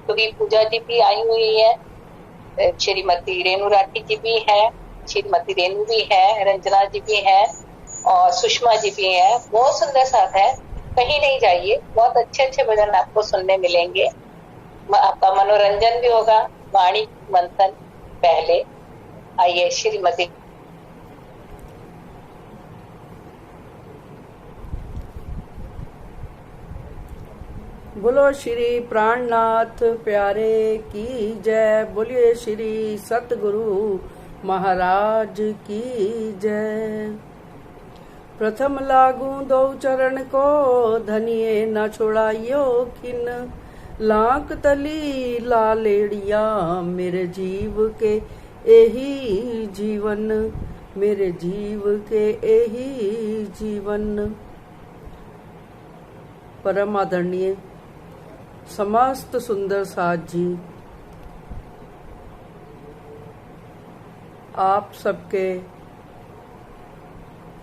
सुखवी पूजा जी भी आई हुई है, श्रीमती रेणु राठी जी भी है, श्रीमती रेणु भी है, रंजना जी भी है और सुषमा जी भी है। बहुत सुंदर साथ है, कहीं नहीं जाइए, बहुत अच्छे अच्छे भजन आपको सुनने मिलेंगे। आपका मनोरंजन भी होगा। वाणी मंथन पहले आइए श्रीमती। बोलो श्री प्राणनाथ प्यारे की जय, बोलिए श्री सतगुरु महाराज की जय। प्रथम लागू दो चरण को, धनिये न छोड़ाइयो खिन, लाख तली लालेड़िया मेरे जीव के एही जीवन, मेरे जीव के एही जीवन। परम आदरणीय समस्त सुंदर साथ जी, आप सबके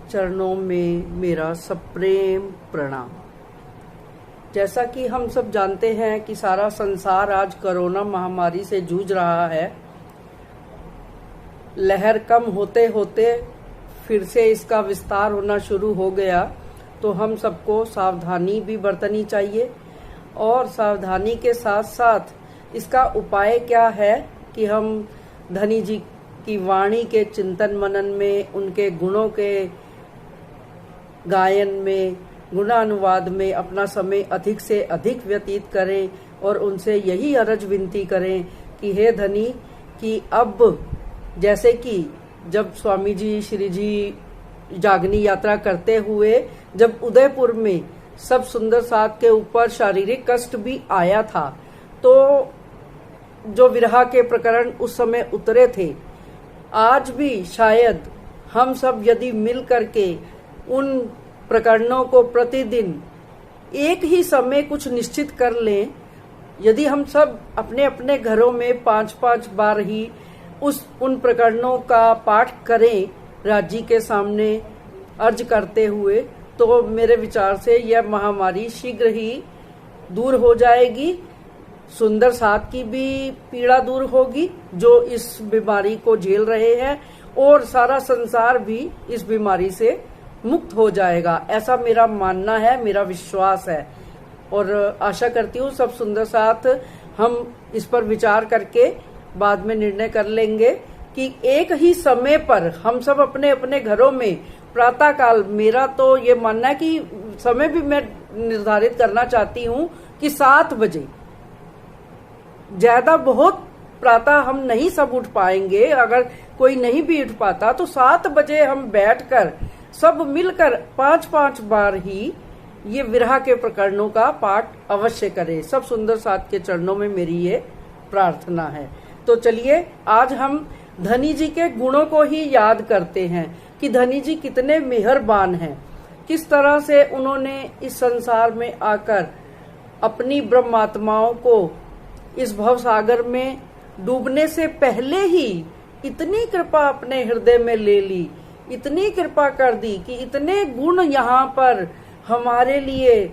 चरणों में मेरा सप्रेम प्रणाम। जैसा कि हम सब जानते हैं कि सारा संसार आज कोरोना महामारी से जूझ रहा है। लहर कम होते होते फिर से इसका विस्तार होना शुरू हो गया, तो हम सबको सावधानी भी बरतनी चाहिए। और सावधानी के साथ साथ इसका उपाय क्या है कि हम धनी जी की वाणी के चिंतन मनन में, उनके गुणों के गायन में, गुणानुवाद में अपना समय अधिक से अधिक व्यतीत करें और उनसे यही अरज विनती करें कि हे धनी, कि अब जैसे कि जब स्वामी जी श्री जी जागनी यात्रा करते हुए जब उदयपुर में सब सुंदर साथ के ऊपर शारीरिक कष्ट भी आया था, तो जो विरहा के प्रकरण उस समय उतरे थे, आज भी शायद हम सब यदि मिल करके उन प्रकरणों को प्रतिदिन एक ही समय कुछ निश्चित कर लें, यदि हम सब अपने अपने घरों में 5-5 बार ही उन प्रकरणों का पाठ करें राज्य के सामने अर्ज करते हुए, तो मेरे विचार से यह महामारी शीघ्र ही दूर हो जाएगी। सुंदर साथ की भी पीड़ा दूर होगी जो इस बीमारी को झेल रहे हैं, और सारा संसार भी इस बीमारी से मुक्त हो जाएगा। ऐसा मेरा मानना है, मेरा विश्वास है, और आशा करती हूँ सब सुंदर साथ हम इस पर विचार करके बाद में निर्णय कर लेंगे कि एक ही समय पर हम सब अपने अपने घरों में प्रातः काल, मेरा तो ये मानना है कि समय भी मैं निर्धारित करना चाहती हूँ कि 7 बजे, ज्यादा बहुत प्रातः हम नहीं सब उठ पाएंगे, अगर कोई नहीं भी उठ पाता तो 7 बजे हम बैठकर सब मिलकर 5-5 बार ही ये विरहा के प्रकरणों का पाठ अवश्य करें। सब सुंदर साथ के चरणों में मेरी ये प्रार्थना है। तो चलिए आज हम धनी जी के गुणों को ही याद करते हैं कि धनी जी कितने मेहरबान हैं, किस तरह से उन्होंने इस संसार में आकर अपनी ब्रह्मात्माओं को इस भवसागर में डूबने से पहले ही इतनी कृपा अपने हृदय में ले ली, इतनी कृपा कर दी कि इतने गुण यहाँ पर हमारे लिए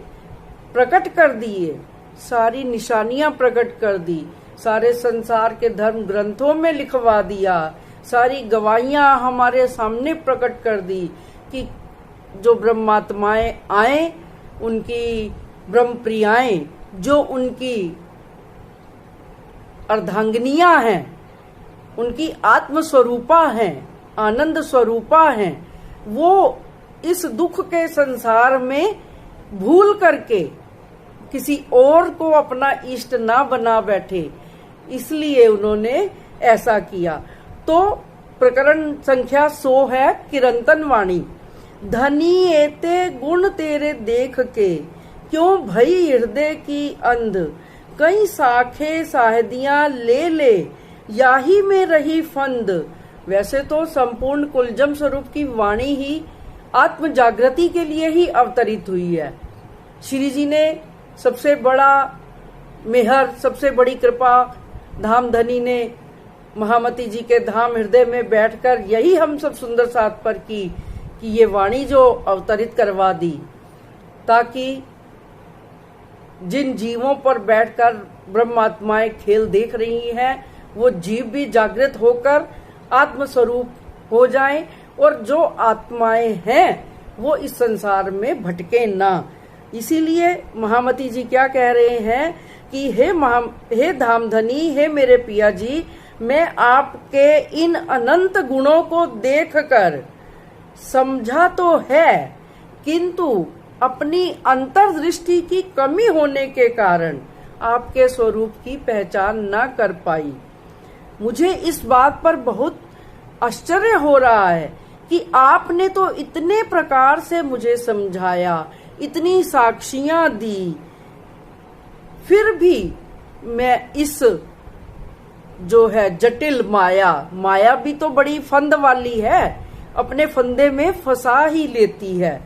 प्रकट कर दिए, सारी निशानियां प्रकट कर दी, सारे संसार के धर्म ग्रंथों में लिखवा दिया, सारी गवाहियां हमारे सामने प्रकट कर दी कि जो ब्रह्मात्माएं आए, उनकी ब्रह्म प्रियाएं, जो उनकी अर्धांगिनियां हैं, उनकी आत्म स्वरूपा हैं, आनंद स्वरूपा हैं, वो इस दुख के संसार में भूल करके किसी और को अपना इष्ट ना बना बैठे, इसलिए उन्होंने ऐसा किया। तो प्रकरण संख्या 100 है किरंतन वाणी। धनी एते गुण तेरे देख के, क्यों भई हृदय की अंध, कई साखे साहदियां ले ले, याही में रही फंद। वैसे तो संपूर्ण कुलजम स्वरूप की वाणी ही आत्म जागृति के लिए ही अवतरित हुई है। श्री जी ने सबसे बड़ा मेहर, सबसे बड़ी कृपा धाम धनी ने महामती जी के धाम हृदय में बैठकर यही हम सब सुंदर साथ पर की कि ये वाणी जो अवतरित करवा दी, ताकि जिन जीवों पर बैठकर ब्रह्मात्माएं खेल देख रही हैं, वो जीव भी जागृत होकर आत्मस्वरूप हो जाएं, और जो आत्माएं हैं वो इस संसार में भटके ना। इसीलिए महामती जी क्या कह रहे हैं कि हे धामधनी, हे मेरे पिया जी, मैं आपके इन अनंत गुणों को देखकर समझा तो है, किंतु अपनी अंतर्दृष्टि की कमी होने के कारण आपके स्वरूप की पहचान ना कर पाई। मुझे इस बात पर बहुत आश्चर्य हो रहा है कि आपने तो इतने प्रकार से मुझे समझाया, इतनी साक्षियां दी, फिर भी मैं इस जो है जटिल माया भी तो बड़ी फंद वाली है, अपने फंदे में फंसा ही लेती है।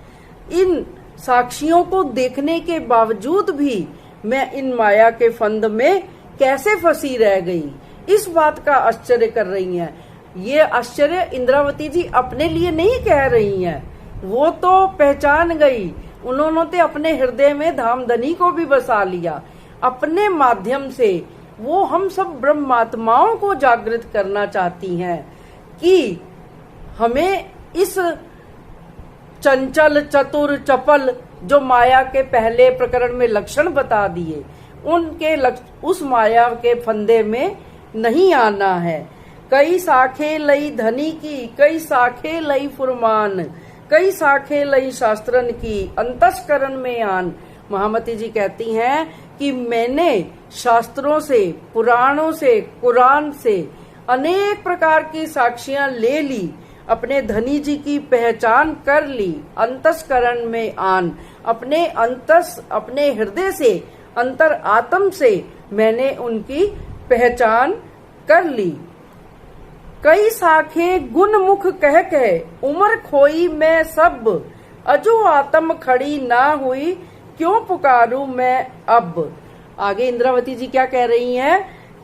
इन साक्षियों को देखने के बावजूद भी मैं इन माया के फंद में कैसे फंसी रह गई, इस बात का आश्चर्य कर रही हैं। ये आश्चर्य इंद्रावती जी अपने लिए नहीं कह रही हैं, वो तो पहचान गई। उन्होंने तो अपने हृदय में धामधनी को भी बसा लिया। अपने माध्यम से वो हम सब ब्रह्मात्माओं को जागृत करना चाहती हैं कि हमें इस चंचल चतुर चपल जो माया के पहले प्रकरण में लक्षण बता दिए, उनके उस माया के फंदे में नहीं आना है। कई साखे लई धनी की, कई साखे लई फुरमान, कई साखे लई शास्त्रन की, अंतस्करण में आन। महामती जी कहती हैं कि मैंने शास्त्रों से, पुराणों से, कुरान से अनेक प्रकार की साक्षियां ले ली, अपने धनी जी की पहचान कर ली, अंतस्करण में आन, अपने हृदय से, अंतर आत्म से मैंने उनकी पहचान कर ली। कई साखे गुण मुख कह उमर खोई मैं सब, अजो आत्म खड़ी ना हुई क्यों पुकारूं मैं अब। आगे इंद्रावती जी क्या कह रही हैं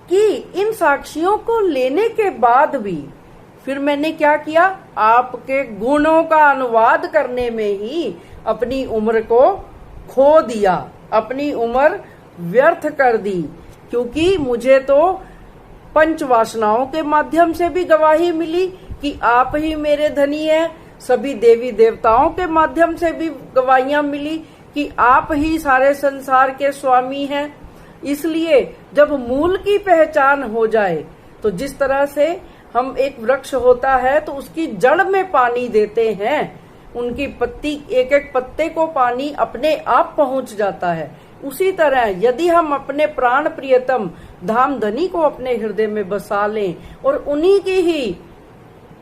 कि इन साक्षियों को लेने के बाद भी फिर मैंने क्या किया, आपके गुणों का अनुवाद करने में ही अपनी उम्र को खो दिया, अपनी उम्र व्यर्थ कर दी। क्योंकि मुझे तो पंच वासनाओं के माध्यम से भी गवाही मिली कि आप ही मेरे धनी हैं, सभी देवी देवताओं के माध्यम से भी गवाहियां मिली कि आप ही सारे संसार के स्वामी हैं। इसलिए जब मूल की पहचान हो जाए, तो जिस तरह से हम एक वृक्ष होता है तो उसकी जड़ में पानी देते हैं, उनकी पत्ती, एक एक पत्ते को पानी अपने आप पहुंच जाता है, उसी तरह यदि हम अपने प्राण प्रियतम धामधनी को अपने हृदय में बसा लें और उन्हीं की ही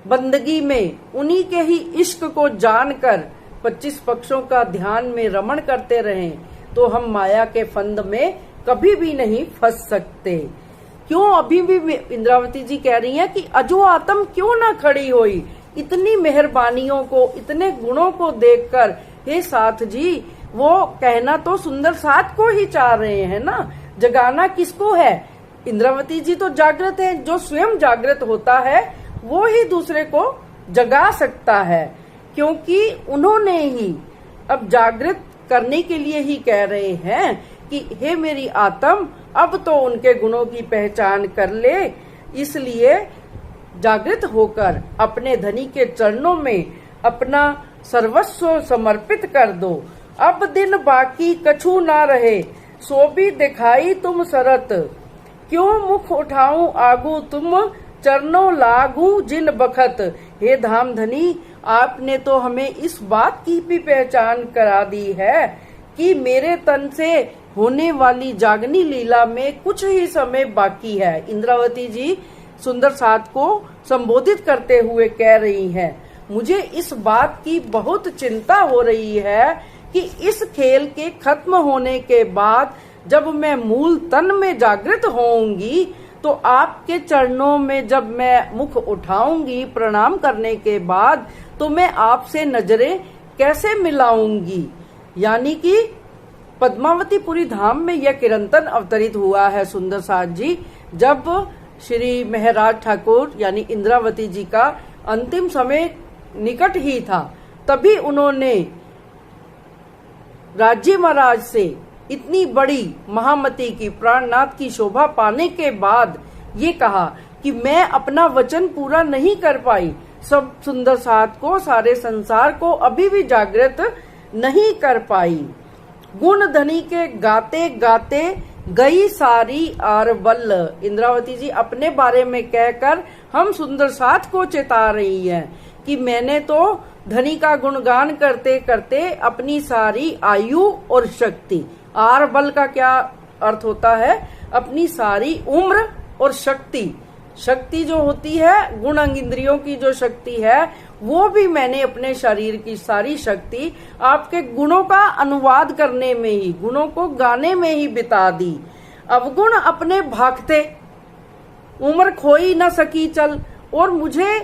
बंदगी में, उन्हीं के ही इश्क को जानकर 25 पक्षों का ध्यान में रमण करते रहें, तो हम माया के फंद में कभी भी नहीं फंस सकते। क्यों अभी भी इंद्रावती जी कह रही हैं कि अजो आत्म क्यों ना खड़ी हुई। इतनी मेहरबानियों को, इतने गुणों को देखकर, हे साथ जी, वो कहना तो सुंदर साथ को ही चाह रहे हैं ना, जगाना किसको है। इंद्रावती जी तो जागृत है, जो स्वयं जागृत होता है वो ही दूसरे को जगा सकता है, क्योंकि उन्होंने ही अब जागृत करने के लिए ही कह रहे हैं कि हे मेरी आत्म, अब तो उनके गुणों की पहचान कर ले। इसलिए जागृत होकर अपने धनी के चरणों में अपना सर्वस्व समर्पित कर दो। अब दिन बाकी कछु ना रहे, सो भी दिखाई तुम सरत, क्यों मुख उठाऊं आगू तुम, चरणों लागू जिन बखत। हे धामधनी, आपने तो हमें इस बात की भी पहचान करा दी है कि मेरे तन से होने वाली जागनी लीला में कुछ ही समय बाकी है। इंद्रावती जी सुंदर साथ को संबोधित करते हुए कह रही हैं, मुझे इस बात की बहुत चिंता हो रही है कि इस खेल के खत्म होने के बाद जब मैं मूल तन में जागृत होऊंगी, तो आपके चरणों में जब मैं मुख उठाऊंगी प्रणाम करने के बाद, तो मैं आपसे नजरें कैसे मिलाऊंगी। यानी कि पद्मावतीपुरी धाम में यह किरंतन अवतरित हुआ है सुंदर साथ जी, जब श्री महराज ठाकुर यानी इंद्रावती जी का अंतिम समय निकट ही था, तभी उन्होंने राज्य महाराज से इतनी बड़ी महामती की प्राणनाथ की शोभा पाने के बाद ये कहा कि मैं अपना वचन पूरा नहीं कर पाई, सब सुंदर साथ को, सारे संसार को अभी भी जागृत नहीं कर पाई। गुण धनी के गाते गाते गई सारी आरबल। इंद्रावती जी अपने बारे में कहकर हम सुंदर साथ को चेता रही हैं कि मैंने तो धनी का गुणगान करते करते अपनी सारी आयु और शक्ति, आरबल का क्या अर्थ होता है, अपनी सारी उम्र और शक्ति, शक्ति जो होती है गुण अंग इंद्रियों की जो शक्ति है, वो भी मैंने अपने शरीर की सारी शक्ति आपके गुणों का अनुवाद करने में ही, गुणों को गाने में ही बिता दी। अवगुण अपने भागते, उम्र खोई न सकी चल, और मुझे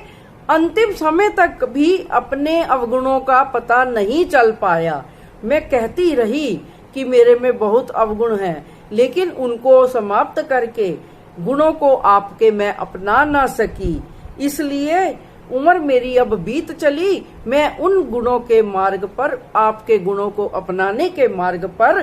अंतिम समय तक भी अपने अवगुणों का पता नहीं चल पाया। मैं कहती रही कि मेरे में बहुत अवगुण हैं, लेकिन उनको समाप्त करके गुणों को आपके मैं अपना ना सकी, इसलिए उम्र मेरी अब बीत चली, मैं उन गुणों के मार्ग पर, आपके गुणों को अपनाने के मार्ग पर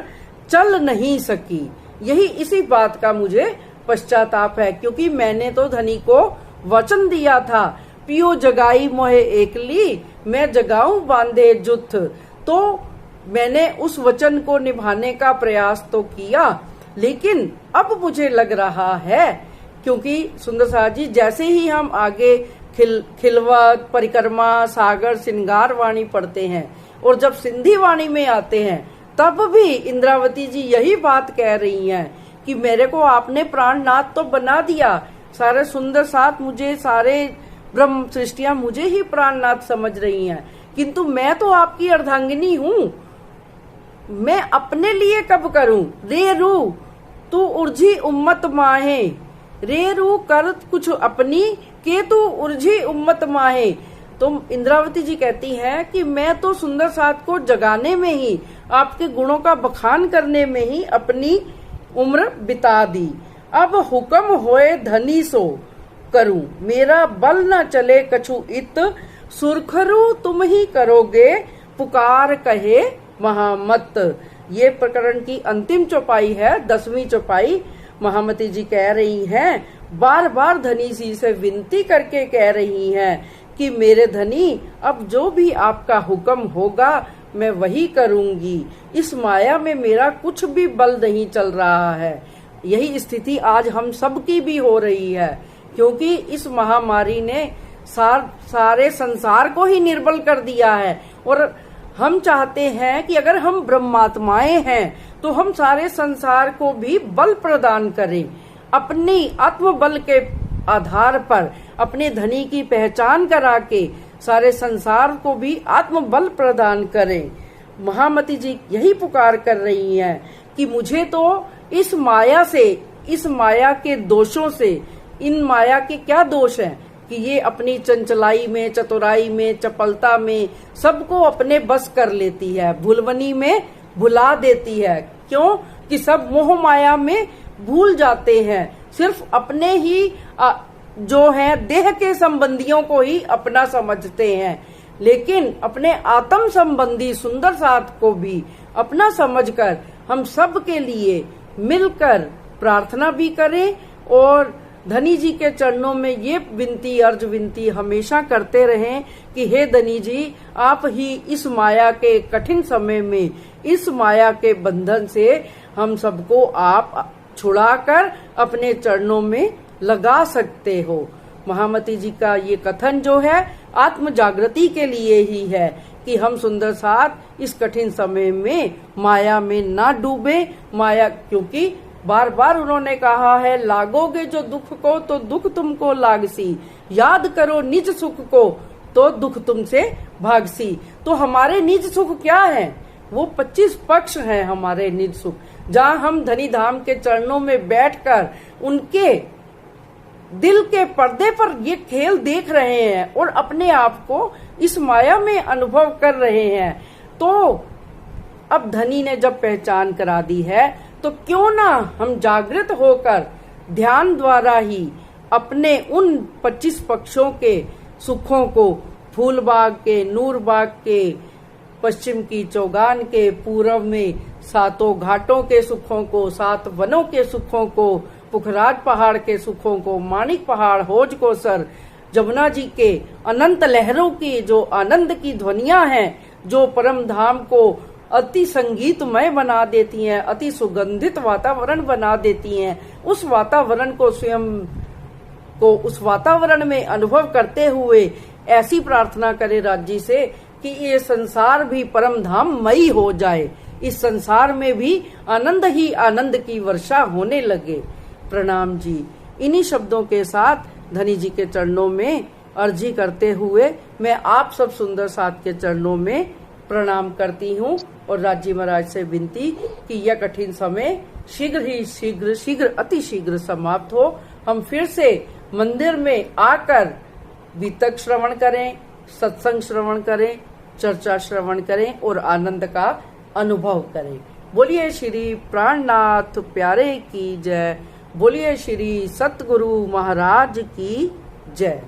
चल नहीं सकी। यही इसी बात का मुझे पश्चाताप है, क्योंकि मैंने तो धनी को वचन दिया था, पियो जगाई मोहे एकली, मैं जगाऊं बांधे जुथ। तो मैंने उस वचन को निभाने का प्रयास तो किया, लेकिन अब मुझे लग रहा है, क्योंकि सुंदर साथ जी जैसे ही हम आगे खिलवत, परिक्रमा, सागर, श्रृंगार वाणी पढ़ते हैं और जब सिंधी वाणी में आते हैं, तब भी इंद्रावती जी यही बात कह रही हैं कि मेरे को आपने प्राणनाथ तो बना दिया, सारे सुंदर साथ मुझे, सारे ब्रह्म सृष्टियां मुझे ही प्राणनाथ समझ रही हैं, किंतु मैं तो आपकी अर्धांगिनी हूँ, मैं अपने लिए कब करूं। रे रू तू उर्जी उम्मत माहे, रे रू कर कुछ अपनी के तू उर्जी उम्मत माहे। तो इंद्रावती जी कहती हैं कि मैं तो सुंदर साथ को जगाने में ही, आपके गुणों का बखान करने में ही अपनी उम्र बिता दी। अब हुक्म होए धनी सो करूं, मेरा बल न चले कछु इत, सुरखरू तुम ही करोगे पुकार कहे महामत। ये प्रकरण की अंतिम चौपाई है, 10वीं चौपाई। महामती जी कह रही हैं, बार बार धनी जी से विनती करके कह रही हैं कि मेरे धनी, अब जो भी आपका हुक्म होगा मैं वही करूंगी, इस माया में मेरा कुछ भी बल नहीं चल रहा है। यही स्थिति आज हम सबकी भी हो रही है, क्योंकि इस महामारी ने सारे संसार को ही निर्बल कर दिया है, और हम चाहते हैं कि अगर हम ब्रह्मात्माएं हैं तो हम सारे संसार को भी बल प्रदान करें, अपनी आत्मबल के आधार पर अपने धनी की पहचान करा के सारे संसार को भी आत्मबल प्रदान करें। महामती जी यही पुकार कर रही हैं कि मुझे तो इस माया से, इस माया के दोषों से, इन माया के क्या दोष हैं कि ये अपनी चंचलाई में, चतुराई में, चपलता में सबको अपने बस कर लेती है, भुलवनी में भुला देती है। क्यों कि सब मोह माया में भूल जाते हैं, सिर्फ अपने ही जो है देह के संबंधियों को ही अपना समझते हैं, लेकिन अपने आत्म संबंधी सुंदर साथ को भी अपना समझकर हम सब के लिए मिलकर प्रार्थना भी करें और धनी जी के चरणों में ये विनती, अर्ज विनती हमेशा करते रहें कि हे धनी जी, आप ही इस माया के कठिन समय में, इस माया के बंधन से हम सबको आप छुड़ाकर अपने चरणों में लगा सकते हो। महामती जी का ये कथन जो है आत्म जागृति के लिए ही है कि हम सुंदर साथ इस कठिन समय में माया में ना डूबे। माया, क्योंकि बार बार उन्होंने कहा है, लागोगे जो दुख को तो दुख तुमको लागसी, याद करो निज सुख को तो दुख तुमसे भागसी। तो हमारे निज सुख क्या है? वो 25 पक्ष हैं हमारे निज सुख, जहाँ हम धनी धाम के चरणों में बैठकर उनके दिल के पर्दे पर ये खेल देख रहे हैं और अपने आप को इस माया में अनुभव कर रहे हैं। तो अब धनी ने जब पहचान करा दी है तो क्यों ना हम जागृत होकर ध्यान द्वारा ही अपने उन 25 पक्षों के सुखों को, फूलबाग के, नूरबाग के, पश्चिम की चौगान के, पूर्व में सातों घाटों के सुखों को, 7 वनों के सुखों को, पुखराज पहाड़ के सुखों को, माणिक पहाड़, होज को सर, जमुना जी के अनंत लहरों की जो आनंद की ध्वनियां हैं, जो परम धाम को अति संगीतमय बना देती हैं, अति सुगंधित वातावरण बना देती हैं, उस वातावरण को स्वयं को उस वातावरण में अनुभव करते हुए ऐसी प्रार्थना करें राज्य से कि ये संसार भी परम धाम मई हो जाए, इस संसार में भी आनंद ही आनंद की वर्षा होने लगे। प्रणाम जी। इन्हीं शब्दों के साथ धनी जी के चरणों में अर्जी करते हुए मैं आप सब सुंदर साथ के चरणों में प्रणाम करती हूँ और राज्य महाराज से विनती कि यह कठिन समय शीघ्र ही शीघ्र अति शीघ्र समाप्त हो। हम फिर से मंदिर में आकर वितक श्रवण करें, सत्संग श्रवण करें, चर्चा श्रवण करें और आनंद का अनुभव करें। बोलिए श्री प्राणनाथ प्यारे की जय। बोलिए श्री सतगुरु महाराज की जय।